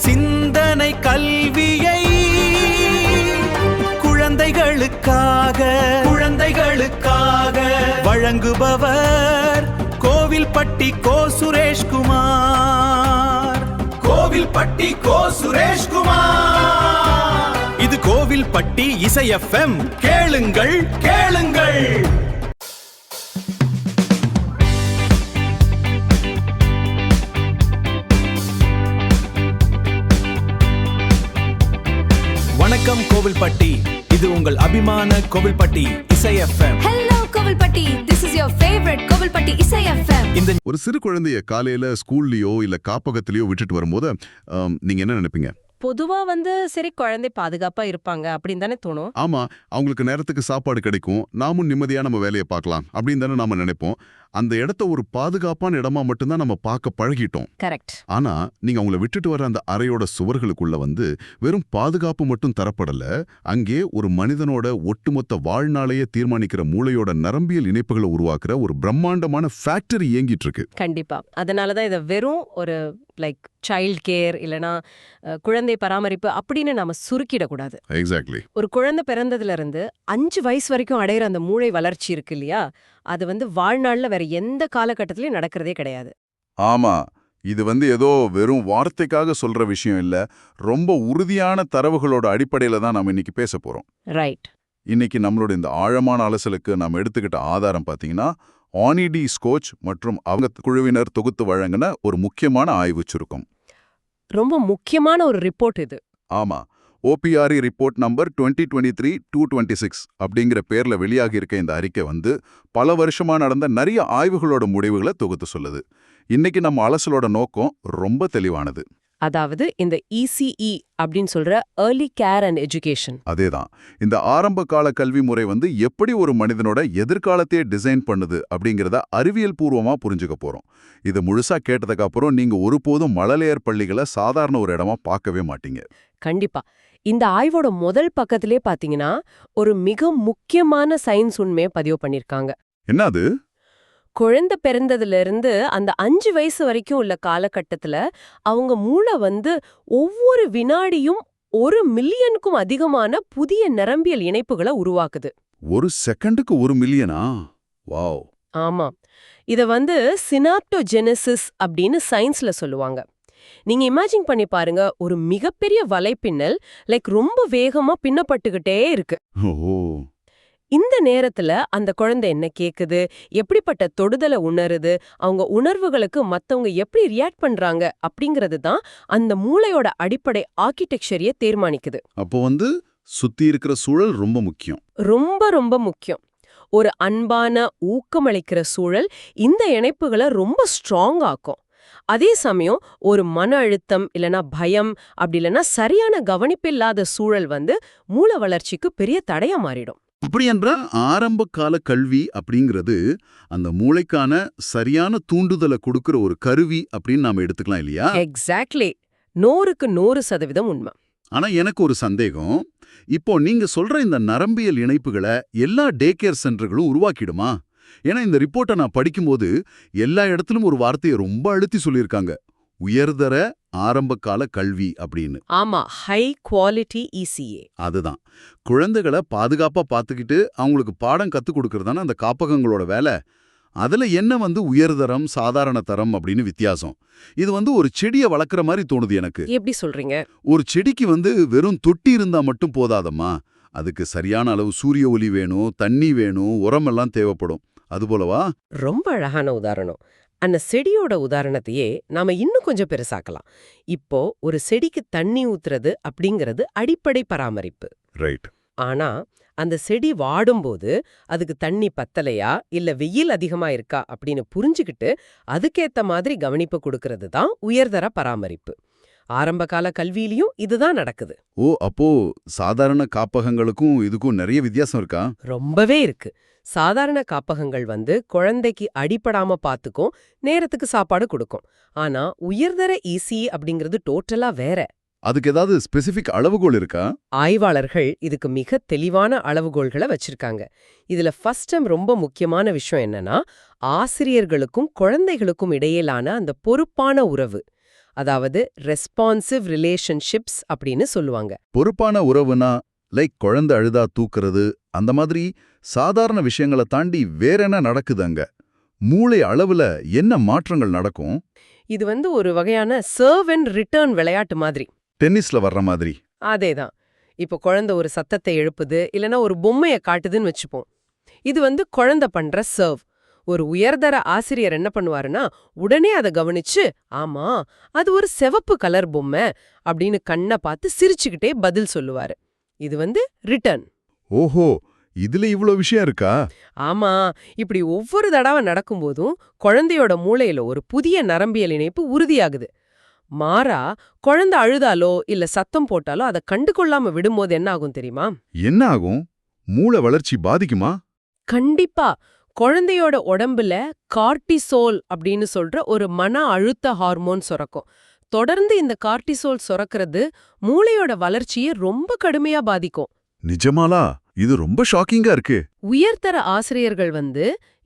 சிந்தனை கல்வியை குழந்தைகளுக்காக வழங்குபவர் கோவில்பட்டி கோ. சுரேஷ்குமார். இது கோவில்பட்டி இசை எஃப்எம். கேளுங்கள் கேளுங்கள். வணக்கம் கோவில்பட்டி. இது உங்கள் அபிமான கோவில்பட்டி இசை FM. Hello Kovilpatti. This is your favorite Kovilpatti இசை எஃப்எம். ஒரு சிறு குழந்தைய காலையில ஸ்கூல்லயோ இல்ல காப்பகத்திலயோ விட்டுட்டு வரும்போது நீங்க என்ன நினைப்பீங்க? பொதுவா சரி குழந்தை பாதுகாப்பா இருப்பாங்க அப்படின்னு தானே தோணும். ஆமா, அவங்களுக்கு நேரத்துக்கு சாப்பாடு கிடைக்கும், நாமும் நிம்மதியா நம்ம வேலையை பார்க்கலாம் அப்படின்னு தானே நாம நினைப்போம். அந்த இடத்த ஒரு பாதுகாப்பான இடமா மட்டும்தான் நம்ம பார்க்க பழகிட்டோம். கரெக்ட். ஆனா நீங்க அவங்கள விட்டுட்டு வர அந்த அறையோட சுவர்களுக்குள்ள வெறும் பாதுகாப்பு மட்டும் தரப்படல, அங்கே ஒரு மனிதனோட ஒட்டுமொத்த வாழ்நாளையே தீர்மானிக்கிற மூளையோட நரம்பியல் இணைப்புகளை உருவாக்குற ஒரு பிரம்மாண்டமான ஃபேக்டரி இயங்கிட்டு இருக்கு. கண்டிப்பா. அதனாலதான் இதை வெறும் ஒரு சைல்ட் கேர் இல்லனா குழந்தை பராமரிப்பு அப்படின்னு நாம சுருக்கிடக்கூடாது. எக்ஸாக்ட்லி. ஒரு குழந்தை பிறந்ததுல இருந்து 5 வயசு வரைக்கும் அடையிற அந்த மூளை வளர்ச்சி இருக்கு இல்லையா, அது வாழ்நாள்ல வேற எந்த காலகட்டத்திலயும் நடக்கிறதே கிடையாது. ஆமா, இது ஏதோ வெறும் வார்த்தைக்காக சொல்ற விஷயம் இல்ல, ரொம்ப உறுதியான தரவுகளோட அடிப்படையில தான் நாம இன்னைக்கு பேச போறோம். ரைட். இன்னைக்கு நம்மளோட இந்த ஆழமான அலசலுக்கு நாம் எடுத்துக்கிட்ட ஆதாரம் பாத்தீங்கன்னா ஆனிடி ஸ்கோச் மற்றும் அவங்க குழுவினர் தொகுத்து வழங்கின ஒரு முக்கியமான ஆய்வு சுருக்கம். ரொம்ப முக்கியமான ஒரு ரிப்போர்ட் இது. ஆமா, OPRE ரிப்போர்ட் நம்பர் 2023-226 அப்படிங்கிற பேர்ல வெளியாகி இருக்க இந்த அறிக்கை பல வருஷமா நடந்த நிறைய ஆய்வுகளோட முடிவுகளை தொகுத்து சொல்லுது. இன்னைக்கு நம்ம அலசலோட நோக்கம் ரொம்ப தெளிவானது. அதாவது இந்த ECE அப்படின்னு சொல்ற ஏர்லி கேர் அண்ட் எஜுகேஷன். அதேதான். இந்த ஆரம்ப கால கல்வி முறை எப்படி ஒரு மனிதனோட எதிர்காலத்தையே டிசைன் பண்ணுது அப்படிங்கிறத அறிவியல் பூர்வமா புரிஞ்சுக்க போறோம். இது முழுசா கேட்டதுக்கு அப்புறம் நீங்க ஒருபோதும் மழலையர் பள்ளிகளை சாதாரண ஒரு இடமா பார்க்கவே மாட்டீங்க. கண்டிப்பா. இந்த ஆய்வோட முதல் பக்கத்திலே பாத்தீங்கன்னா ஒரு மிக முக்கியமான சயின்ஸ் உண்மையை பதிவு பண்ணிருக்காங்க. என்னது? குழந்தை பிறந்ததுல இருந்து அந்த 5 வயசு வரைக்கும் உள்ள காலகட்டத்துல அவங்க மூளை ஒவ்வொரு வினாடியும் 1 மில்லியனுக்கும் அதிகமான புதிய நரம்பியல் இணைப்புகளை உருவாக்குது. ஒரு செகண்டுக்கு 1 மில்லியனா? வாவ். ஆமா, இத சினாப்டோஜெனசிஸ் அப்படின்னு சயின்ஸ்ல சொல்லுவாங்க. நீங்க இமேஜின் பண்ணி பாருங்க, ஒரு மிகப்பெரிய வலைப்பின்னல் ரொம்ப வேகமா பின்னப்பட்டுக்கிட்டே இருக்கு. இந்த நேரத்துல அந்த குழந்தை என்ன கேக்குது, எப்படிப்பட்ட தொடுதலை உணருது, அவங்க உணர்வுகளுக்கு மத்தவங்க எப்படி ரியாக்ட் பண்றாங்க அப்படிங்கிறது தான் அந்த மூளையோட அடிப்படை ஆர்கிடெக்சரையே தீர்மானிக்குது. அப்போ சுத்தி இருக்கிற சூழல் ரொம்ப முக்கியம். ரொம்ப ரொம்ப முக்கியம். ஒரு அன்பான ஊக்கமளிக்கிற சூழல் இந்த இணைப்புகளை ரொம்ப ஸ்ட்ராங் ஆக்கும். அதே சமயம் ஒரு மன அழுத்தம் இல்லனா பயம் அப்படி இல்லனா சரியான கவனிப்பில்லாத சூழல் மூளை வளர்ச்சிக்கு பெரிய தடையா மாறிடும். அப்படி என்றால் ஆரம்ப கால கல்வி அப்படிங்கிறது அந்த மூளைக்கான சரியான தூண்டுதலை கொடுக்கிற ஒரு கருவி அப்படின்னு நாம எடுத்துக்கலாம் இல்லையா? எக்ஸாக்ட்லி. 100க்கு 100% உண்மை. ஆனா எனக்கு ஒரு சந்தேகம். இப்போ நீங்க சொல்ற இந்த நரம்பியல் இணைப்புகளை எல்லா டே கேர் சென்டர்களும் உருவாக்கிடுமா? ஏன்னா இந்த ரிப்போர்ட்டை நான் படிக்கும்போது எல்லா இடத்திலும் ஒரு வார்த்தையை ரொம்ப அழுத்தி சொல்லியிருக்காங்க, உயர்தர ஆரம்ப கால கல்வி அப்படின்னு. ஆமா, ஹை குவாலிட்டி ECA. அதுதான். குழந்தைகளை பாதுகாப்பா பார்த்துக்கிட்டு அவங்களுக்கு பாடம் கத்துக் கொடுக்கறதான அந்த காப்பகங்களோட வேலை. அதுல என்ன உயர்தரம் சாதாரண தரம் அப்படின்னு வித்தியாசம்? இது ஒரு செடியை வளர்க்குற மாதிரி தோணுது எனக்கு. எப்படி சொல்றீங்க? ஒரு செடிக்கு வெறும் தொட்டி இருந்தா மட்டும் போதாதம்மா, அதுக்கு சரியான அளவு சூரிய ஒளி வேணும், தண்ணி வேணும், உரமெல்லாம் தேவைப்படும். அதுபோலவா? ரொம்ப அழகான உதாரணம். அந்த செடியோட உதாரணத்தையே நாம இன்னும் கொஞ்சம் பெருசாக்கலாம். இப்போ ஒரு செடிக்கு தண்ணி ஊத்துறது அப்படிங்கிறது அடிப்படை பராமரிப்பு. ரைட். ஆனா அந்த செடி வாடும்போது அதுக்கு தண்ணி பத்தலையா இல்ல வெயில் அதிகமா இருக்கா அப்படின்னு புரிஞ்சுக்கிட்டு அதுக்கேத்த மாதிரி கவனிப்பு கொடுக்கறது தான் உயர்தர பராமரிப்பு. ஆரம்ப கால கல்வியிலையும் இதுதான் நடக்குது. ஓ, அப்போ சாதாரண காப்பகங்களுக்கும் இதுக்கும் நிறைய வித்தியாசம் இருக்கா? ரொம்பவே இருக்கு. சாதாரண காப்பகங்கள் குழந்தைக்கு அடிபடாம பாத்துக்கும், நேரத்துக்கு சாப்பாடு கொடுக்கும். ஆனா உயர்தர ECE அப்படிங்கிறது டோட்டலா வேற. அதுக்கு ஏதாவது ஸ்பெசிபிக் அளவுகோல் இருக்கா? ஆய்வாளர்கள் இதுக்கு மிக தெளிவான அளவுகோல்களை வச்சிருக்காங்க. இதுல ஃபர்ஸ்ட் டைம் ரொம்ப முக்கியமான விஷயம் என்னன்னா, ஆசிரியர்களுக்கும் குழந்தைகளுக்கும் இடையிலான அந்த பொறுப்பான உறவு. அதாவது ரெஸ்பான்சிவ் ரிலேஷன்ஷிப்ஸ் அப்படின்னு சொல்லுவாங்க. பொறுப்பான உறவுனா லைக் குழந்தை அழுதா தூக்குறது அந்த மாதிரி சாதாரண விஷயங்களை தாண்டி வேற என்ன நடக்குது அங்க? மூளை அளவுல என்ன மாற்றங்கள் நடக்கும்? இது ஒரு வகையான சர்வ் அண்ட் ரிட்டர்ன் விளையாட்டு மாதிரி. டென்னிஸ்ல வர்ற மாதிரி. அதேதான். இப்போ குழந்தை ஒரு சத்தத்தை எழுப்புது இல்லனா ஒரு பொம்மையை காட்டுதுன்னு வச்சுப்போம். இது குழந்தை பண்ற சர்வ். ஒரு உயர்தர ஆசிரியர் என்ன பண்ணுவாருன்னா உடனே அதை கவனிச்சு, ஆமா அது ஒரு சிவப்பு கலர் பொம்மை அப்படின்னு கண்ணை பார்த்து சிரிச்சுக்கிட்டே பதில் சொல்லுவாரு. இது ரிட்டர்ன். ஓஹோ, இதுல இவ்ளோ விஷயம் இருக்கா? ஆமா, இப்படி ஒவ்வொரு தடவை நடக்கும்போதும் குழந்தையோட மூளையில ஒரு புதிய நரம்பியல் இணைப்பு உறுதியாகுது. மாறா குழந்தை அழுதாலோ இல்ல சத்தம் போட்டாலோ அதை கண்டுகொள்ளாம விடும்போது என்ன ஆகும் தெரியுமா? என்ன ஆகும்? மூளை வளர்ச்சி பாதிக்குமா? கண்டிப்பா. குழந்தையோட உடம்புல கார்டிசோல் அப்படின்னு சொல்ற ஒரு மன அழுத்த ஹார்மோன் சுரக்கும். தொடர்ந்து இந்த கார்டிசோல் சுரக்கிறது மூளையோட வளர்ச்சியை ரொம்ப கடுமையா பாதிக்கும். நிஜமாலா? இது ரொம்ப ஷாக்கிங்கா இருக்கு. உயர்தர ஆசிரியர்கள்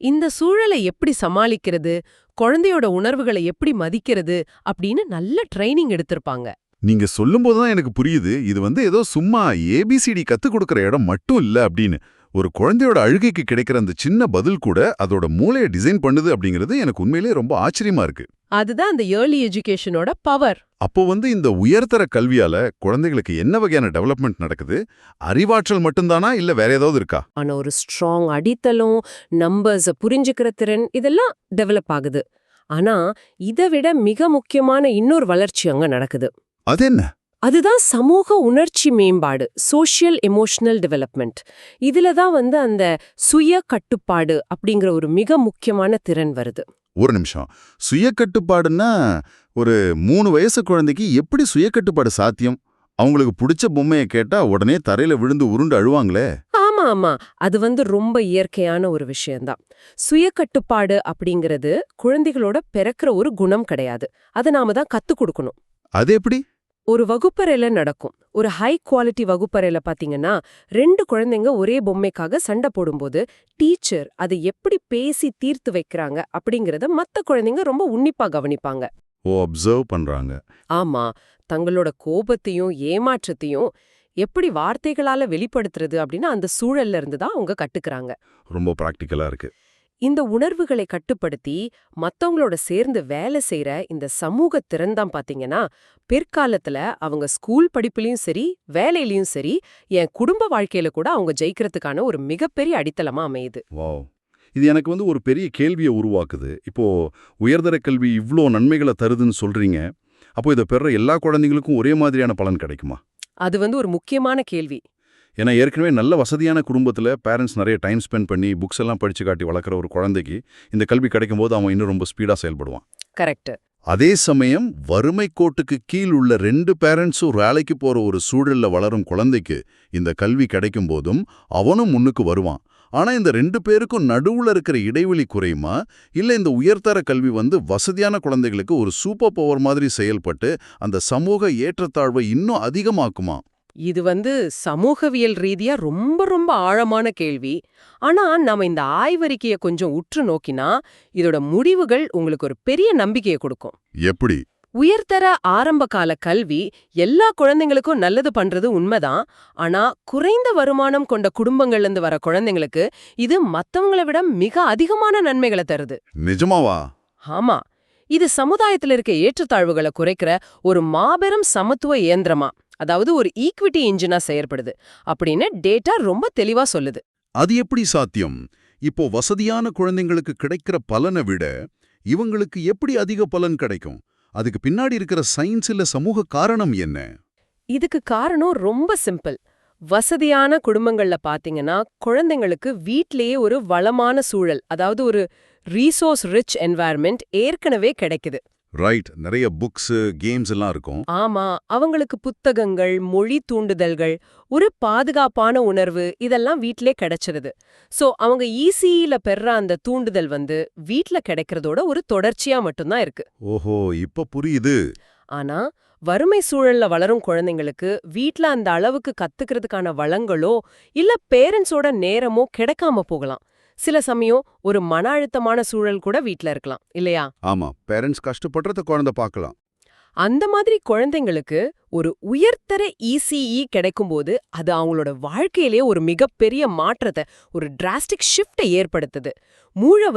இந்த சூழலை எப்படி சமாளிக்கிறது, குழந்தையோட உணர்வுகளை எப்படி மதிக்கிறது அப்படின்னு நல்ல ட்ரைனிங் எடுத்திருப்பாங்க. நீங்க சொல்லும்போதுதான் எனக்கு புரியுது, இது ஏதோ சும்மா ஏபிசிடி கத்து கொடுக்கற இடம் மட்டும் இல்ல அப்படின்னு. ஒரு குழந்தையோட அழுகைக்கு கிடைக்கிற அந்த சின்ன பதில் கூட அதோட மூளையை டிசைன் பண்ணுது அப்படிங்கிறது எனக்கு உண்மையிலேயே ரொம்ப ஆச்சரியமா இருக்கு. அதுதான் அந்த ஏர்லி எஜுகேஷனோட பவர். அப்போ இந்த உயர்தர கல்வியால குழந்தைகளுக்கு என்ன வகையான டெவலப்மெண்ட் நடக்குது? அறிவாற்றல் மட்டும்தானா இல்ல வேற ஏதாவது இருக்கா? ஆனா ஒரு ஸ்ட்ராங் அடித்தளம், நம்பர்ஸ புரிஞ்சுக்கிற திறன் இதெல்லாம் டெவலப் ஆகுது. ஆனா இதை விட மிக முக்கியமான இன்னொரு வளர்ச்சி அங்க நடக்குது. அது என்ன? அதுதான் சமூக உணர்ச்சி மேம்பாடு, சோஷியல் எமோஷனல் டெவலப்மெண்ட். இதுல தான் அந்த சுய கட்டுப்பாடு அப்படிங்கிற ஒரு மிக முக்கியமான திறன் வருது. ஒரு நிமிஷம், சுய கட்டுப்பாடுன்னா ஒரு 3 வயசு குழந்தைக்கு எப்படி சுய கட்டுப்பாடு சாத்தியம்? அவங்களுக்கு பிடிச்ச பொம்மையை கேட்டா உடனே தரையில விழுந்து உருண்டு அழுவாங்களே. ஆமா, அது ரொம்ப இயற்கையான ஒரு விஷயம்தான். சுய கட்டுப்பாடு அப்படிங்கிறது குழந்தைகளோட பிறக்கிற ஒரு குணம் கிடையாது. அதை நாம தான் கத்துக் கொடுக்கணும். அது எப்படி? ஒரு வகுப்பறையில நடக்கும். ஒரு ஹை குவாலிட்டி வகுப்பறையில பாத்தீங்கன்னா 2 குழந்தைங்க ஒரே பொம்மைக்காக சண்டை போடும்போது டீச்சர் அதை எப்படி பேசி தீர்த்து வைக்கிறாங்க அப்படிங்கறத மத்த குழந்தைங்க ரொம்ப உன்னிப்பா கவனிப்பாங்க. அப்சர்வ் பண்றாங்க. ஆமா, தங்களோட கோபத்தையும் ஏமாற்றத்தையும் எப்படி வார்த்தைகளால வெளிப்படுத்துறது அப்படின்னு அந்த சூழல்ல இருந்து தான் அவங்க கட்டுக்கறாங்க. ரொம்ப பிராக்டிக்கலா இருக்கு. இந்த உணர்வுகளை கட்டுப்படுத்தி மத்தவங்களோட சேர்ந்து வேலை செய்யற இந்த சமூக திறன் தான் பாத்தீங்கன்னா பிற்காலத்துல அவங்க ஸ்கூல் படிப்புலயும் சரி வேலையிலயும் சரி என் குடும்ப வாழ்க்கையில கூட அவங்க ஜெயிக்கிறதுக்கான ஒரு மிகப்பெரிய அடித்தளமா அமையுது. வாவ், இது எனக்கு ஒரு பெரிய கேள்வியை உருவாக்குது. இப்போ உயர்தர கல்வி இவ்ளோ நன்மைகளை தருதுன்னு சொல்றீங்க. அப்போ இதை பெற எல்லா குழந்தைங்களுக்கும் ஒரே மாதிரியான பலன் கிடைக்குமா? அது ஒரு முக்கியமான கேள்வி. ஏன்னா ஏற்கனவே நல்ல வசதியான குடும்பத்தில் பேரண்ட்ஸ் நிறைய டைம் ஸ்பெண்ட் பண்ணி புக்ஸ் எல்லாம் படிச்சு காட்டி வளர்க்குற ஒரு குழந்தைக்கு இந்த கல்வி கிடைக்கும் போது அவன் இன்னும் ரொம்ப ஸ்பீடாக செயல்படுவான். கரெக்ட். அதே சமயம் வறுமை கோட்டுக்கு கீழ் உள்ள 2 பேரண்ட்ஸும் வேலைக்கு போற ஒரு சூழல்ல வளரும் குழந்தைக்கு இந்த கல்வி கிடைக்கும் போதும் அவனும் முன்னுக்கு வருவான். ஆனா இந்த 2 பேருக்கும் நடுவுல இருக்கிற இடைவெளி குறையுமா இல்ல இந்த உயர்தர கல்வி வசதியான குழந்தைகளுக்கு ஒரு சூப்பர் பவர் மாதிரி செயல்பட்டு அந்த சமூக ஏற்றத்தாழ்வை இன்னும் அதிகமாக்குமா? இது சமூகவியல் ரீதியா ரொம்ப ரொம்ப ஆழமான கேள்வி. ஆனா நாம இந்த ஆய்வறிக்கையை கொஞ்சம் உற்று நோக்கினா இதோட முடிவுகள் உங்களுக்கு ஒரு பெரிய நம்பிக்கையை கொடுக்கும். எப்படி? உயர்தர ஆரம்பகால கல்வி எல்லா குழந்தைங்களுக்கும் நல்லது பண்றது உண்மைதான். ஆனா குறைந்த வருமானம் கொண்ட குடும்பங்கள்ல இருந்து வர குழந்தைங்களுக்கு இது மத்தவங்களை விட மிக அதிகமான நன்மைகளை தருது. நிஜமாவா? ஆமா, இது சமுதாயத்துல இருக்க ஏற்றத்தாழ்வுகளை குறைக்கிற ஒரு மாபெரும் சமத்துவ இயந்திரமா, அதாவது ஒரு ஈக்விட்டி இன்ஜினா செயற்படுது அப்படின்னு டேட்டா ரொம்ப தெளிவா சொல்லுது. அது எப்படி சாத்தியம்? இப்போ வசதியான குழந்தைங்களுக்கு கிடைக்கிற பலனை விட இவங்களுக்கு எப்படி அதிக பலன் கிடைக்கும்? அதுக்கு பின்னாடி இருக்கிற சயின்ஸ் இல்ல சமூக காரணம் என்ன? இதுக்கு காரணம் ரொம்ப சிம்பிள். வசதியான குடும்பங்கள்ல பாத்தீங்கன்னா குழந்தைங்களுக்கு வீட்லயே ஒரு வளமான சூழல், அதாவது ஒரு ரீசோர்ஸ் ரிச் என்வாயர்மெண்ட் ஏற்கனவே கிடைக்குது. ரைட், நிறைய புக்ஸ் கேம்ஸ் எல்லாம் இருக்கும். ஆமா, அவங்களுக்கு புத்தகங்கள், மொழி தூண்டுதல்கள், ஒரு பாதுகாப்பான உணர்வு இதெல்லாம் வீட்லயே கிடைச்சிருது. சோ அவங்க ஈஸியில பெற அந்த தூண்டுதல் வீட்ல கிடைக்கிறதோட ஒரு தொடர்ச்சியா மட்டும்தான் இருக்கு. ஓஹோ, இப்ப புரியுது. ஆனா வறுமை சூழல்ல வளரும் குழந்தைங்களுக்கு வீட்ல அந்த அளவுக்கு கத்துக்கிறதுக்கான வளங்களோ இல்ல பேரண்ட்ஸோட நேரமோ கிடைக்காம போகலாம். சில சமயம் ஒரு மன அழுத்தமான சூழல் கூட வீட்ல இருக்கலாம் இல்லையா? ஆமா, பேரண்ட்ஸ் கஷ்டப்படுறத குழந்தை பார்க்கலாம். அந்த மாதிரி குழந்தைங்களுக்கு ஒரு உயர்தர இசிஇ கிடைக்கும்போது அது அவங்களோட வாழ்க்கையிலேயே ஒரு மிகப்பெரிய மாற்றத்தை, ஒரு டிராஸ்டிக் ஷிஃப்டை ஏற்படுத்துது. மூளை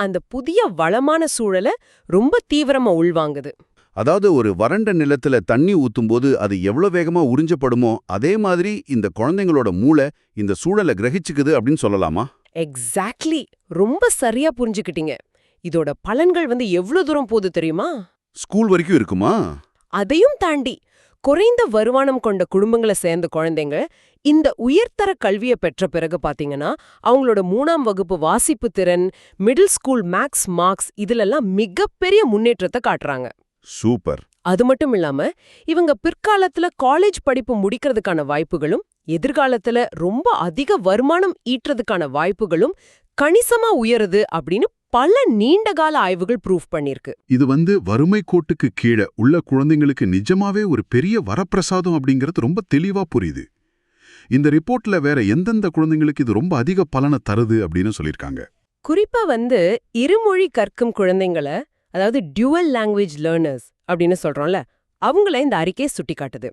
அந்த புதிய வளமான சூழலை ரொம்ப தீவிரமா உள்வாங்குது. அதாவது ஒரு வறண்ட நிலத்துல தண்ணி ஊத்தும்போது அது எவ்வளவு வேகமா உறிஞ்சப்படுமோ அதே மாதிரி இந்த குழந்தைங்களோட மூளை இந்த சூழலை கிரகிச்சுக்குது அப்படின்னு சொல்லலாமா? எக்ஸாக்ட்லி, ரொம்ப சரியா புரிஞ்சுக்கிட்டீங்க. இதோட பலன்கள் எவ்வளவு தூரம் போகுது தெரியுமா? ஸ்கூல் வரைக்கும் இருக்குமா? அதையும் தாண்டி குறைந்த வருமானம் கொண்ட குடும்பங்களை சேர்ந்த குழந்தைங்க இந்த உயர்தர கல்வியை பெற்ற பிறகு பாத்தீங்கன்னா அவங்களோட 3ஆம் வகுப்பு வாசிப்பு திறன், மிடில் ஸ்கூல் மேக்ஸ் மார்க்ஸ் இதுலெல்லாம் மிகப்பெரிய முன்னேற்றத்தை காட்டுறாங்க. சூப்பர். அது மட்டும் இல்லாம இவங்க பிற்காலத்துல காலேஜ் படிப்பு முடிக்கிறதுக்கான வாய்ப்புகளும், எதிர்காலத்துல ரொம்ப அதிக வருமானம் ஈட்டுறதுக்கான வாய்ப்புகளும் கணிசமா உயருது அப்படின்னு பல நீண்டகால ஆய்வுகள் ப்ரூவ் பண்ணிருக்கு. இது வறுமை கோட்டுக்கு கீழே உள்ள குழந்தைங்களுக்கு நிஜமாவே ஒரு பெரிய வரப்பிரசாதம் அப்படிங்கிறது ரொம்ப தெளிவா புரியுது. இந்த ரிப்போர்ட்ல வேற எந்தெந்த குழந்தைங்களுக்கு இது ரொம்ப அதிக பலனை தருது அப்படின்னு சொல்லியிருக்காங்க? குறிப்பா இருமொழி கற்கும் குழந்தைங்களை, அதாவது டியூவல் லாங்குவேஜ் லேர்னர்ஸ் அப்படின்னு சொல்றோம்ல, அவங்கள இந்த அறிக்கை சுட்டி காட்டுது.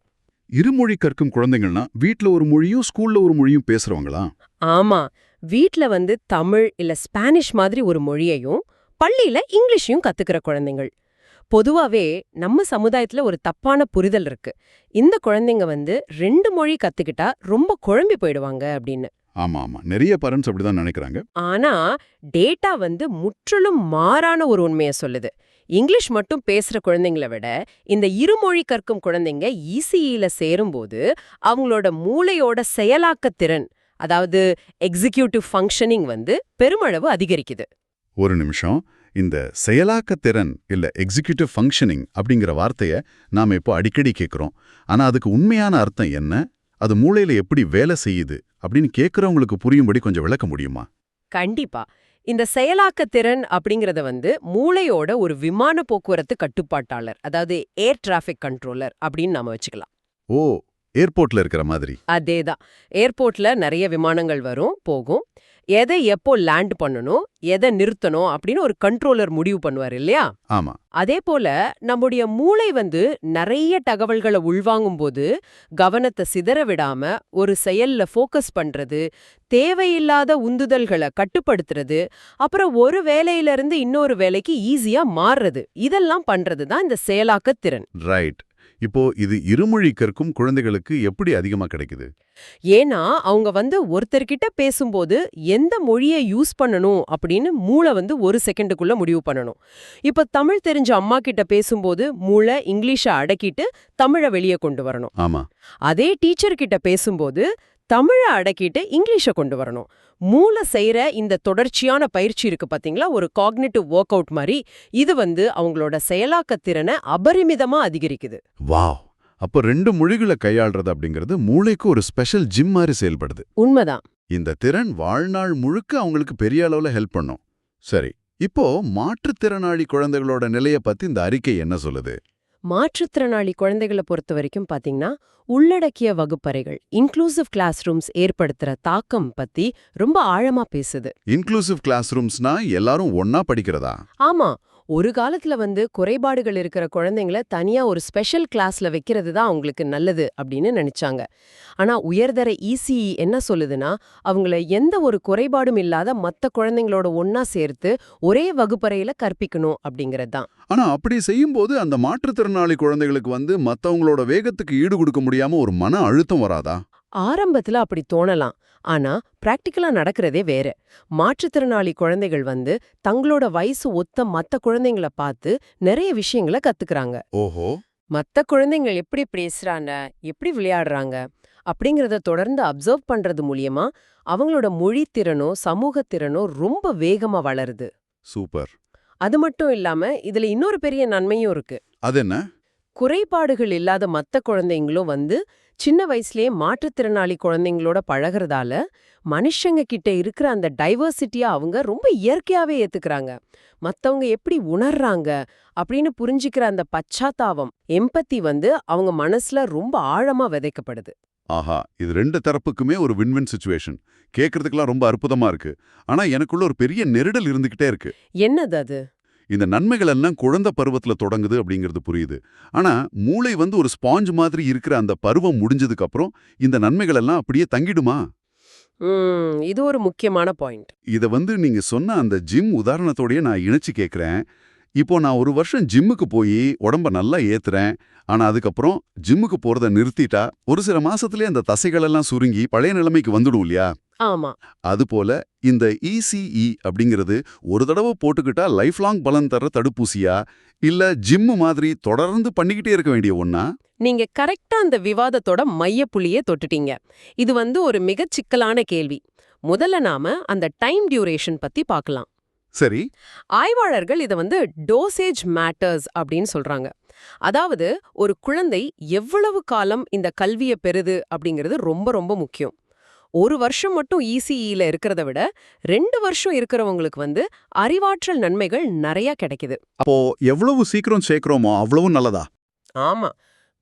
இருமொழி கற்கும் குழந்தைகள்னா வீட்ல ஒரு மொழியும் ஸ்கூல்ல ஒரு மொழியும் பேசுறவங்களா? ஆமா, வீட்ல தமிழ் இல்ல ஸ்பானிஷ் மாதிரி ஒரு மொழியையும் பள்ளியில இங்கிலீஷையும் கத்துக்கிற குழந்தைகள். பொதுவாவே நம்ம சமுதாயத்துல ஒரு தப்பான புரிதல் இருக்கு. இந்த குழந்தைங்க 2 மொழி கத்துக்கிட்டா ரொம்ப குழம்பி போயிடுவாங்க அப்படின்னு. ஆமா, நிறைய பேரண்ட்ஸ் அப்படிதான் நினைக்கிறாங்க. ஆனா டேட்டா முற்றிலும் மாறான ஒரு உண்மையை சொல்லுது. இங்கிலீஷ் மட்டும் பேசுற குழந்தைங்களை விட இந்த இருமொழி கற்கும் குழந்தைங்க இசிஇல சேரும்போது அவங்களோட மூளையோட செயலாக்க திறன், அதாவது எக்ஸிக்யூட்டிவ் ஃபங்க்ஷனிங் பெருமளவு அதிகரிக்குது. ஒரு நிமிஷம், இந்த செயலாக்க திறன் இல்ல எக்ஸிக்யூட்டிவ் ஃபங்க்ஷனிங் அப்படிங்கிற வார்த்தைய நாம இப்போ அடிக்கடி கேட்கிறோம். ஆனா அதுக்கு உண்மையான அர்த்தம் என்ன? அது மூளையில எப்படி வேலை செய்யுது அப்படின்னு கேட்கறவங்களுக்கு புரியும்படி கொஞ்சம் விளக்க முடியுமா? கண்டிப்பா. இந்த செயலாக்க திறன் அப்படிங்கறத மூளையோட ஒரு விமான போக்குவரத்து கட்டுப்பாட்டாளர், அதாவது ஏர் டிராஃபிக் கண்ட்ரோலர் அப்படின்னு நாம வச்சுக்கலாம். ஓ, ஏர்போர்ட்ல இருக்கிற மாதிரி. அதேதான். ஏர்போர்ட்ல நிறைய விமானங்கள் வரும் போகும். எதை எப்போ லேண்ட் பண்ணணும், எதை நிறுத்தணும் அப்படின்னு ஒரு கண்ட்ரோலர் முடிவு பண்ணுவார் இல்லையா? ஆமா. அதே போல நம்முடைய மூளை நிறைய தகவல்களை உள்வாங்கும் போது கவனத்தை சிதற விடாம ஒரு செயல்ல ஃபோக்கஸ் பண்றது, தேவையில்லாத உந்துதல்களை கட்டுப்படுத்துறது, அப்புறம் ஒரு வேலையிலிருந்து இன்னொரு வேலைக்கு ஈஸியா மாறுறது, இதெல்லாம் பண்றது தான் இந்த செயலாக்க திறன். ரைட். இப்போ இது இருமொழி கற்கும் குழந்தைகளுக்கு எப்படி அதிகமா கிடைக்குது? ஏன்னா அவங்க ஒருத்தர்கிட்ட பேசும்போது எந்த மொழியை யூஸ் பண்ணணும் அப்படின்னு மூளை ஒரு செகண்டுக்குள்ள முடிவு பண்ணணும். இப்ப தமிழ் தெரிஞ்ச அம்மா கிட்ட பேசும்போது மூளை இங்கிலீஷை அடக்கிட்டு தமிழை வெளியே கொண்டு வரணும். ஆமா. அதே டீச்சர் கிட்ட பேசும்போது தமிழை அடக்கிட்டு இங்கிலீஷை கொண்டு வரணும். மூளை செய்யற இந்த தொடர்ச்சியான பயிற்சி இருக்கு பாத்தீங்களா, ஒரு காக்னிட்டிவ் ஒர்க் அவுட் மாதிரி. இது அவங்களோட செயலாக்க திறனை அபரிமிதமா அதிகரிக்குது. வாவ். அப்போ 2 மொழிகளை கையாள்றது அப்படிங்கிறது மூளைக்கு ஒரு ஸ்பெஷல் ஜிம் மாதிரி செயல்படுது. உண்மைதான். இந்த திறன் வாழ்நாள் முழுக்க அவங்களுக்கு பெரிய அளவுல ஹெல்ப் பண்ணும். சரி, இப்போ மாற்றுத்திறனாளி குழந்தைகளோட நிலைய பத்தி இந்த அறிக்கை என்ன சொல்லுது? மாற்றுத்திறனாளி குழந்தைகளை பொறுத்த வரைக்கும் பாத்தீங்கன்னா உள்ளடக்கிய வகுப்பறைகள், இன்க்ளூசிவ் கிளாஸ் ரூம்ஸ் ஏற்படுத்துற தாக்கம் பத்தி ரொம்ப ஆழமா பேசுது. இன்க்ளூசிவ் கிளாஸ் ரூம்ஸ்னா எல்லாரும் ஒன்னா படிக்கிறதா? ஆமா, ஒரு காலத்துல குறைபாடுகள் இருக்கிற குழந்தைங்களை தனியா ஒரு ஸ்பெஷல் கிளாஸ்ல வைக்கிறது தான் அவங்களுக்கு நல்லது அப்படின்னு நினைச்சாங்க. ஆனா உயர்தர இசிஇ என்ன சொல்லுதுன்னா அவங்கள எந்த ஒரு குறைபாடும் இல்லாத மத்த குழந்தைங்களோட ஒன்னா சேர்த்து ஒரே வகுப்பறையில கற்பிக்கணும் அப்படிங்கிறது தான். ஆனா அப்படி செய்யும்போது அந்த மாற்றுத்திறனாளி குழந்தைகளுக்கு மத்தவங்களோட வேகத்துக்கு ஈடு கொடுக்க முடியாம ஒரு மன அழுத்தம் வராதா? ஆரம்பத்துல அப்படி தோணலாம். ஆனா பிராக்டிக்கலா நடக்கிறதே வேற. மாற்றுத்திறனாளி குழந்தைகள் தங்களோட வயசு ஒத்த மத்த குழந்தைங்களை பார்த்து நிறைய விஷயங்களை கத்துக்கிறாங்க. ஓஹோ. மத்த குழந்தைகள் எப்படி பேசுறாங்க, எப்படி விளையாடுறாங்க அப்படிங்கறத தொடர்ந்து அப்சர்வ் பண்றது மூலியமா அவங்களோட மொழி திறனோ சமூக திறனோ ரொம்ப வேகமா வளருது. சூப்பர். அது மட்டும் இல்லாம இதுல இன்னொரு பெரிய நன்மையும் இருக்கு. அது என்ன? குறைபாடுகள் இல்லாத மத்த குழந்தைங்களும் சின்ன வயசுலயே மாற்றுத்திறனாளி குழந்தைங்களோட பழகிறதால மனுஷங்க கிட்ட இருக்கிற அந்த டைவர்சிட்டியா அவங்க ரொம்ப இயற்கையாவே ஏத்துக்கிறாங்க. மத்தவங்க எப்படி உணர்றாங்க அப்படின்னு புரிஞ்சுக்கிற அந்த பச்சாத்தாபம், எம்பத்தி அவங்க மனசுல ரொம்ப ஆழமா விதைக்கப்படுது. ஆஹா, இது 2 தரப்புக்குமே ஒரு வின்-வின் சிச்சுவேஷன். கேட்கறதுக்கெல்லாம் ரொம்ப அற்புதமா இருக்கு. ஆனா எனக்குள்ள ஒரு பெரிய நெருடல் இருந்துகிட்டே இருக்கு. என்னது அது? இந்த நன்மைகள் எல்லாம் குழந்தை பருவத்துல தொடங்குது அப்படிங்கிறது புரியுது. ஆனா மூளை வந்து ஒரு ஸ்பாஞ்ச் மாதிரி இருக்கிற அந்த பருவம் முடிஞ்சதுக்கு அப்புறம் இந்த நன்மைகள் எல்லாம் அப்படியே தங்கிடுமா? இது ஒரு முக்கியமான பாயிண்ட். இத வந்து நீங்க சொன்ன அந்த ஜிம் உதாரணத்தோடயே நான் இணைச்சு கேட்கிறேன். இப்போ நான் ஒரு வருஷம் ஜிம்முக்கு போய் உடம்ப நல்லா ஏத்துறேன். ஆனா அதுக்கப்புறம் ஜிம்முக்கு போறத நிறுத்திட்டா ஒரு சில மாசத்துலயே அந்த தசைகள் எல்லாம் சுருங்கி பழைய நிலைமைக்கு வந்துடும் இல்லையா? ஆமா. அதுபோல இந்த ECE அப்படிங்கிறது ஒரு தடவை போட்டுக்கிட்டா லைஃப் லாங் பலன் தர தடுப்பூசியா இல்ல ஜிம் மாதிரி தொடர்ந்து பண்ணிக்கிட்டே இருக்க வேண்டிய ஒண்ணா? நீங்க கரெக்டா அந்த விவாதத்தோட மையப்புள்ளியே தொட்டுட்டீங்க. இது வந்து ஒரு மிகச் சிக்கலான கேள்வி. முதல்ல நாம அந்த டைம் டியூரேஷன் பத்தி பார்க்கலாம். சரி. ஆய்வாளர்கள் இத வந்து டோசேஜ் மேட்டர்ஸ் அப்படின்னு சொல்றாங்க. அதாவது ஒரு குழந்தை எவ்வளவு காலம் இந்த கல்வியை பெறுது அப்படிங்கிறது ரொம்ப ரொம்ப முக்கியம். ஒரு வருஷம் மட்டும் ECEல இருக்கிறத விட 2 வருஷம் இருக்கிறவங்களுக்கு வந்து அறிவாற்றல் நன்மைகள் நிறைய கிடைக்குது. அப்போ எவ்வளவு சீக்கிரம் சேர்க்கிறோமோ அவ்வளவு நல்லதா? ஆமா.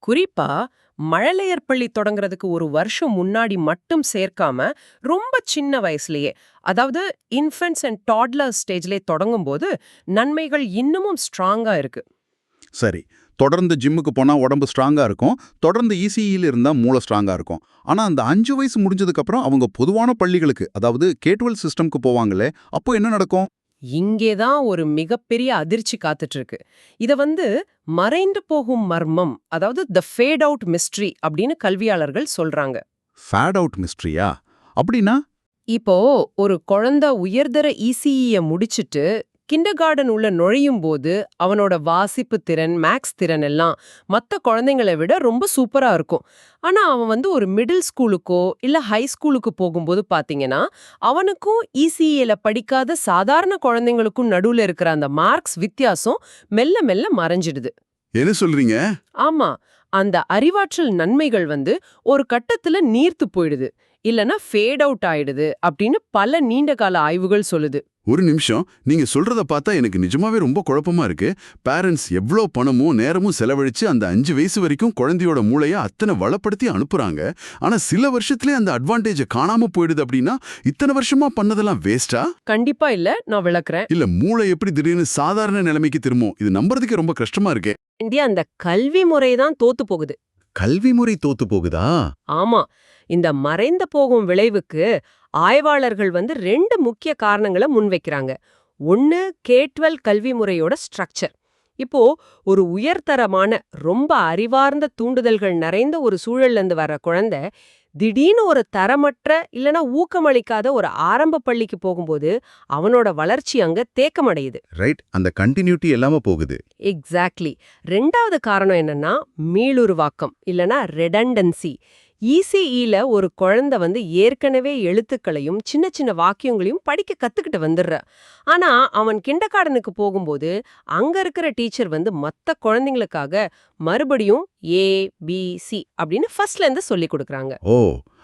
குறிப்பா மழலையர் பள்ளி தொடங்குறதுக்கு ஒரு வருஷம் முன்னாடி மட்டும் சேர்க்காம ரொம்ப சின்ன வயசுலயே, அதாவது இன்ஃபென்ட்ஸ் அண்ட் டாட்லர் ஸ்டேஜ்லயே தொடங்கும்போது நன்மைகள் இன்னமும் ஸ்ட்ராங்கா இருக்கு. சரி. தொடர்ந்து ஜிம்முக்கு போனா உடம்பு ஸ்ட்ராங்கா இருக்கும். தொடர்ந்து ECEல இருந்தா மூளை ஸ்ட்ராங்கா இருக்கும். ஆனா அந்த 5 வயசு முடிஞ்சதுக்கு அப்புறம் அவங்க பொதுவான பள்ளிகளுக்கு, அதாவது K-12 சிஸ்டம்க்கு போவாங்களே, அப்போ என்ன நடக்கும்? இங்கேதான் ஒரு மிகப்பெரிய அதிர்ச்சி காத்துட்டு இருக்கு. இத வந்து மறைந்து போகும் மர்மம், அதாவது த ஃபேட் அவுட் மிஸ்ட்ரி அப்படின்னு கல்வியாளர்கள் சொல்றாங்க. ஃபேட் அவுட் மிஸ்ட்ரியா? அப்படின்னா? இப்போ ஒரு குழந்தை உயர்தர ECEய முடிச்சிட்டு கிண்டர்கார்டன் உள்ள நுழையும் போது அவனோட வாசிப்பு திறன், மேக்ஸ் திறன் எல்லாம் மத்த குழந்தைங்களை விட ரொம்ப சூப்பரா இருக்கும். ஆனா அவன் வந்து ஒரு மிடில் ஸ்கூலுக்கோ இல்ல ஹை ஸ்கூலுக்கு போகும்போது பாத்தீங்கன்னா அவனுக்கும் ECEல படிக்காத சாதாரண குழந்தைங்களுக்கும் நடுவுல இருக்கிற அந்த மார்க்ஸ் வித்தியாசம் மெல்ல மெல்ல மறைஞ்சிடுது. என்ன சொல்றீங்க? ஆமா, அந்த அறிவாற்றல் நன்மைகள் வந்து ஒரு கட்டத்துல நீர்த்து போயிடுது, இல்லனா ஃபேட் அவுட் ஆயிடுது அப்படின்னு பல நீண்டகால ஆய்வுகள் சொல்லுது. ஒரு நிமிஷம், நீங்க சொல்றத பார்த்தா எனக்கு நிஜமாவே ரொம்ப குழப்பமா இருக்கு. பேரண்ட்ஸ் எவ்ளோ பணமும் நேரமும் செலவழிச்சு அந்த 5 வயசு வரைக்கும் குழந்தையோட மூளைய அத்தனை வளப்படுத்தி அனுப்புறாங்க. ஆனா சில வருஷத்துலயே அந்த அட்வான்டேஜ் காணாம போயிடுது அப்படின்னா இத்தனை வருஷமா பண்ணதெல்லாம் வேஸ்டா? கண்டிப்பா இல்ல, நான் விளக்குறேன். இல்ல மூளை எப்படி திடீர்னு சாதாரண நிலைமைக்கு திரும்பும்? இது நம்புறதுக்கே ரொம்ப கஷ்டமா இருக்கே. இந்தியா அந்த கல்வி முறை தான் தோத்து போகுது. கல்வி முறை தோத்து போகுதா? ஆமா, இந்த மறைந்து போகும் விளைவுக்கு ஆய்வாளர்கள் வந்து 2 முக்கிய காரணங்களை முன்வைக்கிறாங்க. ஒன்னு, K-12 கல்வி முறையோட ஸ்ட்ரக்சர். இப்போ ஒரு உயர்தரமான ரொம்ப அறிவார்ந்த தூண்டுதல்கள் நிறைந்த ஒரு சூழல்ல இருந்து வர குழந்தை திடீர்னு ஒரு தரமற்ற இல்லனா ஊக்கமளிக்காத ஒரு ஆரம்ப பள்ளிக்கு போகும்போது அவனோட வளர்ச்சி அங்க தேக்கமடையுது. ரைட், அந்த கண்டினியூட்டி இல்லாம போகுது. எக்ஸாக்ட்லி. 2வது காரணம் என்னன்னா மீளுருவாக்கம் இல்லனா ரெடண்டன்சி. ECEல ஒரு குழந்தை வந்து ஏற்கனவே எழுத்துக்களையும் சின்ன சின்ன வாக்கியங்களையும் படிக்க கத்துக்கிட்டு வந்துடுற. ஆனா அவன் கிண்டர்கார்டனுக்கு போகும்போது அங்க இருக்கிற டீச்சர் வந்து மத்த குழந்தைங்களுக்காக மறுபடியும் ABC அப்படின்னு ஃபர்ஸ்ட்ல இருந்து சொல்லி கொடுக்கறாங்க. ஓ,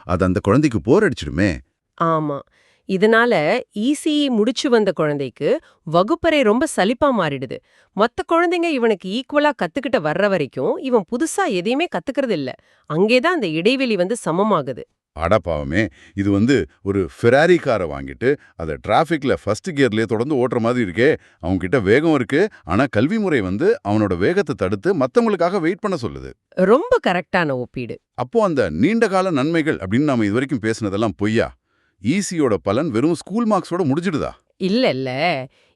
அது அந்த குழந்தைக்கு போர் அடிச்சிடுமே. ஆமா. இதனால ECE முடிச்சு வந்த குழந்தைக்கு வகுப்பறை ரொம்ப சலிப்பா மாறிடுது. மத்த குழந்தைங்க இவனுக்கு ஈக்குவலா கத்துக்கிட்ட வர்ற வரைக்கும் இவன் புதுசா எதையுமே கத்துக்கிறது இல்ல. அங்கேதான் அந்த இடைவெளி வந்து சமமாகுது. அடப்பாவமே, இது வந்து ஒரு ஃபெராரி காரை வாங்கிட்டு அதை டிராஃபிக்ல ஃபர்ஸ்ட் கியர்லயே தொடர்ந்து ஓட்டுற மாதிரி இருக்கே. அவங்க கிட்ட வேகம் இருக்கு, ஆனா கல்வி முறை வந்து அவனோட வேகத்தை தடுத்து மத்தவங்களுக்காக வெயிட் பண்ண சொல்லுது. ரொம்ப கரெக்டான ஒப்பீடு. அப்போ அந்த நீண்டகால நன்மைகள் அப்படின்னு நாம இதுவரைக்கும் பேசினதெல்லாம் பொய்யா? ECயோட பலன் வெறும் ஸ்கூல் மார்க்ஸோட முடிஞ்சிடுதா? இல்ல,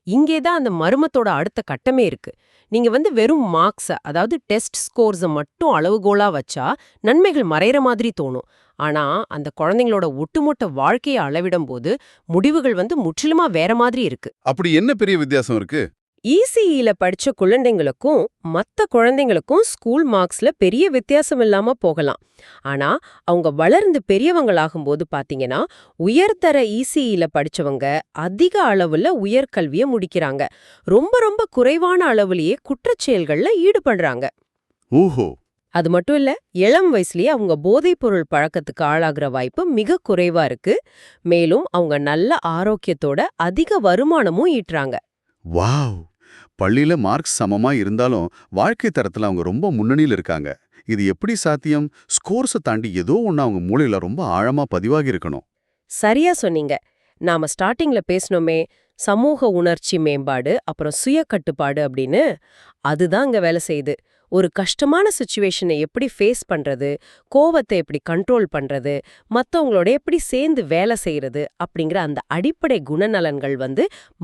இங்கேதான் அந்த மர்மத்தோட அடுத்த கட்டமே இருக்கு. நீங்க வந்து வெறும் மார்க்ஸ, அதாவது டெஸ்ட் ஸ்கோர்ஸ மட்டும் அளவுகோலா வச்சா நன்மைகள் மறைற மாதிரி தோணும். ஆனா அந்த குழந்தைங்களோட ஒட்டுமொத்த வாழ்க்கையை அளவிடும் போது முடிவுகள் வந்து முற்றிலுமா வேற மாதிரி இருக்கு. அப்படி என்ன பெரிய வித்தியாசம் இருக்கு? ECEல படிச்ச குழந்தைங்களுக்கும் மத்த குழந்தைங்களுக்கும் ஸ்கூல் மார்க்ஸ்ல பெரிய வித்தியாசம் இல்லாம போகலாம். ஆனா அவங்க வளர்ந்து பெரியவங்களாகும்போது பாத்தீங்கன்னா உயர்தர ECEல படிச்சவங்க அதிக அளவுல உயர்கல்விய முடிக்கிறாங்க. ரொம்ப ரொம்ப குறைவான அளவுலயே குற்றச்செயல்கள்ல ஈடுபடுறாங்க. ஓஹோ. அது மட்டும் இல்ல, இளம் வயசுலயே அவங்க போதைப்பொருள் பழக்கத்துக்கு ஆளாகிற வாய்ப்பு மிக குறைவா இருக்கு. மேலும் அவங்க நல்ல ஆரோக்கியத்தோட அதிக வருமானமும் ஈட்டுறாங்க. வாவ்! பள்ளியில மார்க்ஸ் சமமா இருந்தாலும் வாழ்க்கை தரத்துல அவங்க ரொம்ப முன்னணியில இருக்காங்க. இது எப்படி சாத்தியம்? ஸ்கோர்ஸை தாண்டி ஏதோ ஒண்ணு அவங்க மூளையில ரொம்ப ஆழமா பதிவாகி இருக்கணும். சரியா சொன்னீங்க. நாம ஸ்டார்டிங்ல பேசணுமே, சமூக உணர்ச்சி மேம்பாடு, அப்புறம் சுய கட்டுப்பாடு அப்படின்னு அதுதான் இங்க வேலை செய்யுது. ஒரு கஷ்டமான சிச்சுவேஷனை எப்படி ஃபேஸ் பண்றது, கோவத்தை எப்படி கண்ட்ரோல் பண்றது, மத்தவங்களோட எப்படி சேர்ந்து வேலை செய்யறது அப்படிங்கிற அந்த அடிப்படை குணநலன்கள்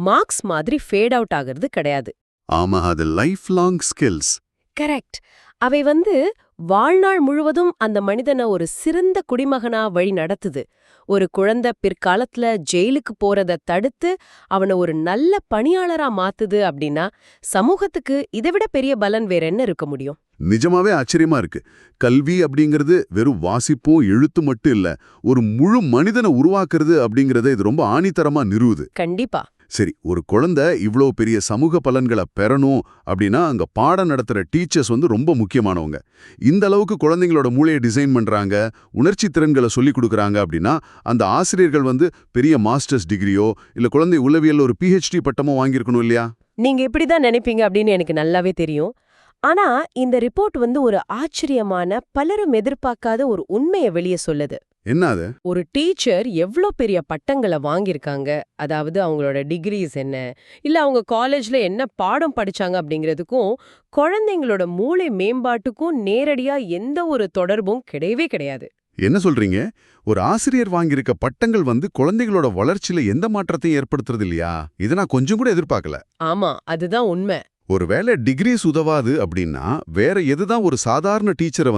மார்க்ஸ் மாதிரி ஃபேட் அவுட் ஆகிறது கிடையாது. ஆமா, அது லைஃப் லாங் ஸ்கில்ஸ். கரெக்ட். அவை வாழ்நாள் முழுவதும் அந்த மனிதனை ஒரு சிறந்த குடிமகனா வழி நடத்துது. ஒரு குழந்தை பிற்காலத்துல ஜெயிலுக்கு போறத தடுத்து அவனை ஒரு நல்ல பணியாளரா மாத்துது அப்படின்னா சமூகத்துக்கு இதைவிட பெரிய பலன் வேற என்ன இருக்க முடியும்? நிஜமாவே ஆச்சரியமா இருக்கு. கல்வி அப்படிங்கிறது வெறும் வாசிப்பும் எழுத்து மட்டும் இல்ல, ஒரு முழு மனிதனை உருவாக்குறது அப்படிங்கறத இது ரொம்ப ஆணித்தரமா நிறுவுது. கண்டிப்பா. சரி, ஒரு குழந்தை இவ்ளோ பெரிய சமூக பலன்களை பெறணும் அப்படின்னா அங்க பாடம் நடத்துற டீச்சர்ஸ் ரொம்ப முக்கியமானவங்க. இந்த அளவுக்கு குழந்தைங்களோட மூளையை டிசைன் பண்றாங்க, உணர்ச்சி திறன்களை சொல்லிக் கொடுக்குறாங்க அப்படின்னா அந்த ஆசிரியர்கள் பெரிய மாஸ்டர்ஸ் டிகிரியோ இல்ல குழந்தை உளவியல் ஒரு PhD பட்டமோ வாங்கியிருக்கணும் இல்லையா? நீங்க இப்படிதான் நினைப்பீங்க அப்படின்னு எனக்கு நல்லாவே தெரியும். ஆனா இந்த ரிப்போர்ட் ஒரு ஆச்சரியமான, பலரும் எதிர்பார்க்காத ஒரு உண்மையை வெளியே சொல்லுது. என்ன அது? ஒரு டீச்சர் எவ்ளோ பெரிய பட்டங்களை வாங்கியிருக்காங்க, அதாவது அவங்களோட டிகிரிஸ் என்ன, இல்ல அவங்க காலேஜ்ல என்ன பாடம் படிச்சாங்க அப்படிங்கிறதுக்கும் குழந்தைங்களோட மூளை மேம்பாட்டுக்கும் நேரடியா எந்த ஒரு தொடர்பும் கிடையவே கிடையாது. என்ன சொல்றீங்க? ஒரு ஆசிரியர் வாங்கியிருக்க பட்டங்கள் குழந்தைகளோட வளர்ச்சியில எந்த மாற்றத்தையும் ஏற்படுத்துறது இல்லையா? இதை நான் கொஞ்சம் கூட எதிர்பார்க்கல. ஆமா, அதுதான் உண்மை. ஒருவேளை டிகிரிஸ் உதவாது அப்படின்னா வேற எதுதான் ஒரு சாதாரண டீச்சரை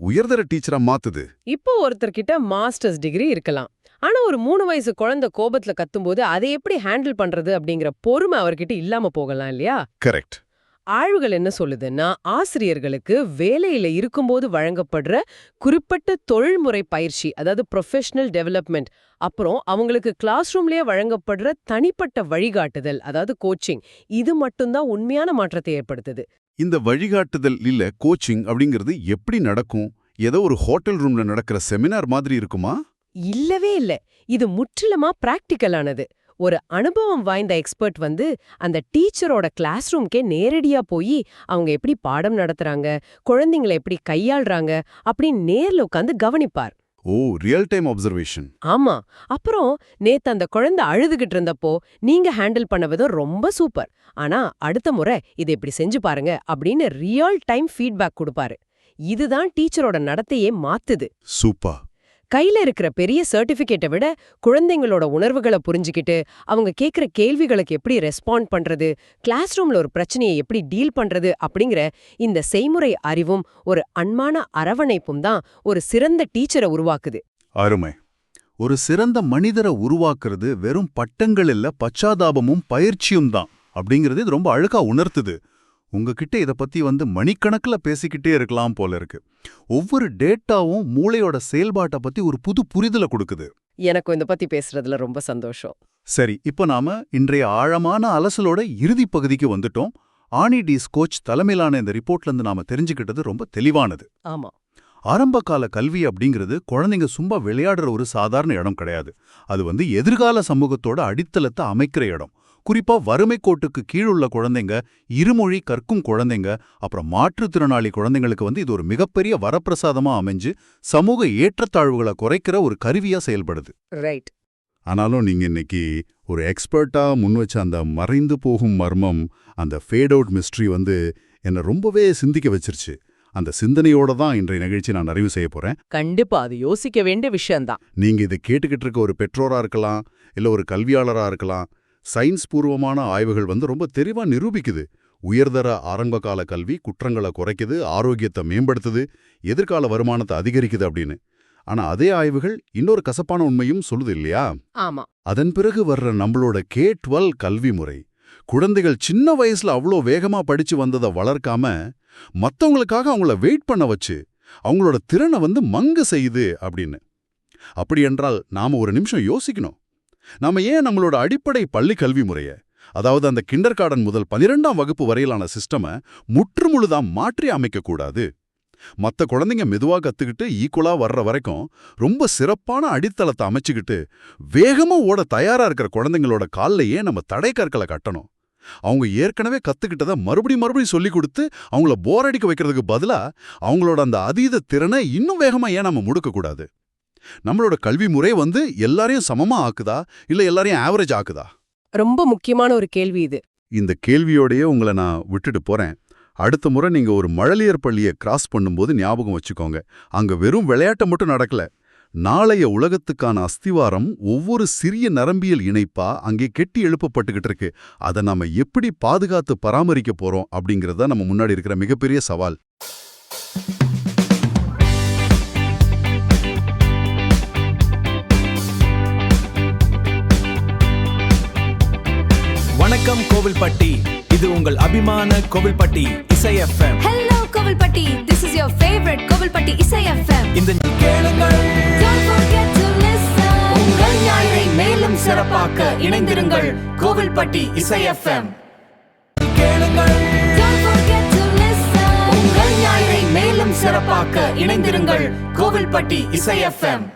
உயர்தர டீச்சரா மாத்துது? இப்போ ஒருத்தர்கிட்ட மாஸ்டர்ஸ் டிகிரி இருக்கலாம், ஆனா ஒரு 3 வயசு குழந்தை கோபத்துல கத்தும்போது அதை எப்படி ஹேண்டில் பண்றது அப்படிங்கிற பொறுமை அவர்கிட்ட இல்லாம போகலாம் இல்லையா? கரெக்ட். ஆய்வுகள் என்ன சொல்லுதுன்னா, ஆசிரியர்களுக்கு வேலையில இருக்கும்போது வழங்கப்படுற குறிப்பிட்ட தொழில்முறை பயிற்சி, அதாவது ப்ரொஃபஷனல் டெவலப்மெண்ட், அப்புறம் அவங்களுக்கு கிளாஸ் ரூம்லயே வழங்கப்படுற தனிப்பட்ட வழிகாட்டுதல், அதாவது கோச்சிங், இது மட்டும்தான் உண்மையான மாற்றத்தை ஏற்படுத்துது. இந்த வழிகாட்டுதல் இல்ல கோச்சிங் அப்படிங்கிறது எப்படி நடக்கும்? ஏதோ ஒரு ஹோட்டல் ரூம்ல நடக்கிற செமினார் மாதிரி இருக்குமா? இல்லவே இல்ல. இது முற்றிலுமா பிராக்டிக்கலானது. ஒரு அனுபவம் வாய்ந்த எக்ஸ்பர்ட் அந்த டீச்சரோட கிளாஸ் ரூம்க்கே நேரடியா போய் அவங்க எப்படி பாடம் நடத்துறாங்க, குழந்தைங்களை எப்படி கையாள்றாங்க அப்படின்னு நேர்ல உட்காந்து கவனிப்பார். ஓ, ரியல் டைம் அப்சர்வேஷன். ஆமா. அப்புறம் நேத்து அந்த குழந்தை அழுதுகிட்டு இருந்தப்போ நீங்க ஹேண்டில் பண்ண விதம் ரொம்ப சூப்பர், ஆனா அடுத்த முறை இதை இப்படி செஞ்சு பாருங்க அப்படின்னு ரியல் டைம் ஃபீட்பேக் கொடுப்பாரு. இதுதான் டீச்சரோட நடத்தையே மாத்துது. சூப்பர். கையில இருக்கிற பெரிய சர்டிபிகேட்டை விட குழந்தைங்களோட உணர்வுகளை புரிஞ்சுக்கிட்டு அவங்க கேட்கிற கேள்விகளுக்கு எப்படி ரெஸ்பாண்ட் பண்றது, கிளாஸ் ரூம்ல ஒரு பிரச்சனையை எப்படி டீல் பண்றது அப்படிங்கிற இந்த செய்முறை அறிவும் ஒரு அன்பான அரவணைப்பும் தான் ஒரு சிறந்த டீச்சரை உருவாக்குது. அருமை. ஒரு சிறந்த மனிதரை உருவாக்குறது வெறும் பட்டங்கள் இல்ல, பச்சாதாபமும் பயிற்சியும் தான் அப்படிங்கிறது இது ரொம்ப அழகா உணர்த்துது. உங்ககிட்ட இதை பத்தி மணிக்கணக்கில் பேசிக்கிட்டே இருக்கலாம் போல இருக்கு. ஒவ்வொரு டேட்டாவும் மூளையோட செயல்பாட்டை பத்தி ஒரு புது புரிதலை கொடுக்குது. எனக்கும் இதை பத்தி பேசுறதுல ரொம்ப சந்தோஷம். சரி, இப்போ நாம இன்றைய ஆழமான அலசலோட இறுதி பகுதிக்கு வந்துட்டோம். ஆனி டி ஸ்கோச் தலைமையிலான இந்த ரிப்போர்ட்ல இருந்து நாம தெரிஞ்சுக்கிட்டது ரொம்ப தெளிவானது. ஆமா. ஆரம்பகால கல்வி அப்படிங்கிறது குழந்தைங்க சும்மா விளையாடுற ஒரு சாதாரண இடம் கிடையாது. அது எதிர்கால சமூகத்தோட அடித்தளத்தை அமைக்கிற இடம். குறிப்பா வறுமை கோட்டுக்கு கீழுள்ள குழந்தைங்க, இருமொழி கற்கும் குழந்தைங்க, அப்புறம் மாற்றுத்திறனாளி குழந்தைங்களுக்கு இது ஒரு மிகப்பெரிய வரப்பிரசாதமா அமைஞ்சு சமூக ஏற்றத்தாழ்வுகளை குறைக்கிற ஒரு கருவியா செயல்படுது. ரைட். ஆனாலும் நீங்க இன்னைக்கு ஒரு எக்ஸ்பர்ட்டா முன் வச்ச அந்த மறைந்து போகும் மர்மம், அந்த ஃபேட் அவுட் மிஸ்ட்ரி என்னை ரொம்பவே சிந்திக்க வச்சிருச்சு. அந்த சிந்தனையோட தான் இன்றைய நிகழ்ச்சி நான் நிறைவு செய்ய போறேன். கண்டிப்பா அது யோசிக்க வேண்டிய விஷயம்தான். நீங்க இதை கேட்டுக்கிட்டு இருக்க ஒரு பெற்றோரா இருக்கலாம், இல்ல ஒரு கல்வியாளரா இருக்கலாம். சயின்ஸ் பூர்வமான ஆய்வுகள் ரொம்ப தெளிவா நிரூபிக்குது. உயர்தர ஆரம்பகால கல்வி குற்றங்களை குறைக்குது, ஆரோக்கியத்தை மேம்படுத்துது, எதிர்கால வருமானத்தை அதிகரிக்குது அப்படின்னு. ஆனா அதே ஆய்வுகள் இன்னொரு கசப்பான உண்மையும் சொல்லுது இல்லையா? ஆமா. அதன் பிறகு வர்ற நம்மளோட K-12 கல்வி முறை குழந்தைகள் சின்ன வயசுல அவ்வளோ வேகமா படிச்சு வந்ததை வளர்க்காம மத்தவங்களுக்காக அவங்கள வெயிட் பண்ண வச்சு அவங்களோட திறனை மங்க செய்யுது அப்படின்னு. அப்படி என்றால் நாம ஒரு நிமிஷம் யோசிக்கணும். நாம ஏன் நம்மளோட அடிப்படை பள்ளி கல்வி முறைய, அதாவது அந்த கிண்டர் கார்டன் முதல் 12ஆம் வகுப்பு வரையிலான சிஸ்டமை முற்றுமுழுதா மாற்றி அமைக்கக்கூடாது? மற்ற குழந்தைங்க மெதுவா கத்துக்கிட்டு ஈக்குவலா வர்ற வரைக்கும் ரொம்ப சிறப்பான அடித்தளத்தை அமைச்சுக்கிட்டு வேகமா ஓட தயாரா இருக்கிற குழந்தைங்களோட கால்லையே நம்ம தடை கற்களை கட்டணும். அவங்க ஏற்கனவே கத்துக்கிட்டதை மறுபடியும் சொல்லிக் கொடுத்து அவங்கள போர் அடிக்க வைக்கிறதுக்கு பதிலா அவங்களோட அந்த அதீத திறனை இன்னும் வேகமா ஏன் நம்ம முடுக்கக்கூடாது? நம்மளோட கல்வி முறை எல்லாரையும் சமமா ஆக்குதா இல்ல எல்லாரையும் ஆவரேஜ் ஆக்குதா? ரொம்ப முக்கியமான ஒரு கேள்வி இது. இந்த கேள்வியோடயே உங்களை நான் விட்டுட்டு போறேன். அடுத்த முறை நீங்க ஒரு மழலையர் பள்ளியை கிராஸ் பண்ணும்போது ஞாபகம் வச்சுக்கோங்க, அங்க வெறும் விளையாட்டு மட்டும் நடக்கல. நாளைய உலகத்துக்கான அஸ்திவாரம் ஒவ்வொரு சிறிய நரம்பியல் இணைப்பா அங்கே கெட்டி எழுப்பப்பட்டுக்கிட்டு இருக்கு. அதை நாம எப்படி பாதுகாத்து பராமரிக்க போறோம் அப்படிங்கறத நம்ம முன்னாடி இருக்கிற மிகப்பெரிய சவால். வணக்கம் கோவில்பட்டி, இது உங்கள் அபிமான கோவில்பட்டி இசை FM. Hello Kovilpatti, this is your favorite Kovilpatti இசை FM. இந்த கேளுங்கள், Don't forget to listen. உங்கள் ஞாயிறை மேலும் சிறப்பாக்க இணைந்திருங்கள் கோவில்பட்டி இசை எஃப்எம். கேளுங்கள், Don't forget to listen. உங்கள் ஞாயிறை மேலும் சிறப்பாக்க இணைந்திருங்கள் கோவில்பட்டி இசை எஃப்எம்.